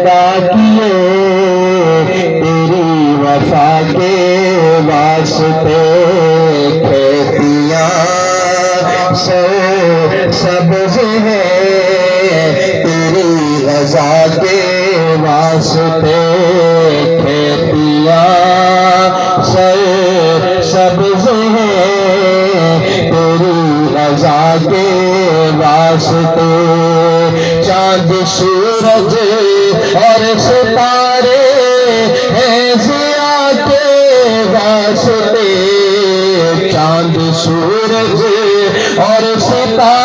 پیدا کیے تیری وفا کے واسطے، کھیتیاں سبز ہیں تیری رضا کے واسطے، کھیتیاں سبز ہیں تیری رضا کے واسطے، چاند سورج اور ستارے ہیں ضیا کے واسطے، چاند سورج اور ستارے